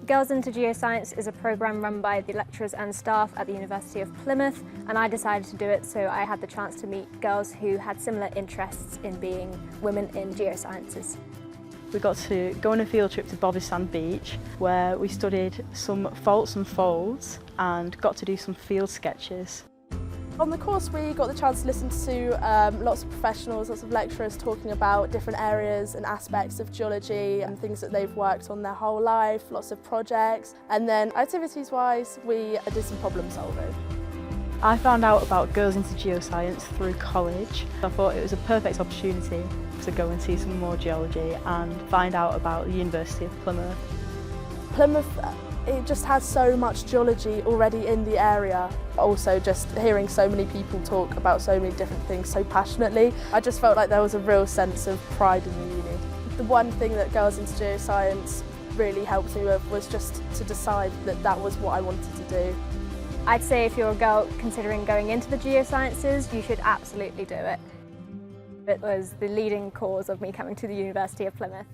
Girls into Geoscience is a programme run by the lecturers and staff at the University of Plymouth, and I decided to do it so I had the chance to meet girls who had similar interests in being women in geosciences. We got to go on a field trip to Bovisand Beach where we studied some faults and folds and got to do some field sketches. On the course we got the chance to listen to lots of professionals, lots of lecturers talking about different areas and aspects of geology and things that they've worked on their whole life, lots of projects, and then activities wise we did some problem solving. I found out about Girls into Geoscience through college. I thought it was a perfect opportunity to go and see some more geology and find out about the University of Plymouth. Plymouth, it just has so much geology already in the area. Also just hearing so many people talk about so many different things so passionately, I just felt like there was a real sense of pride in the uni. The one thing that Girls into Geoscience really helped me with was just to decide that that was what I wanted to do. I'd say if you're a girl considering going into the geosciences, you should absolutely do it. It was the leading cause of me coming to the University of Plymouth.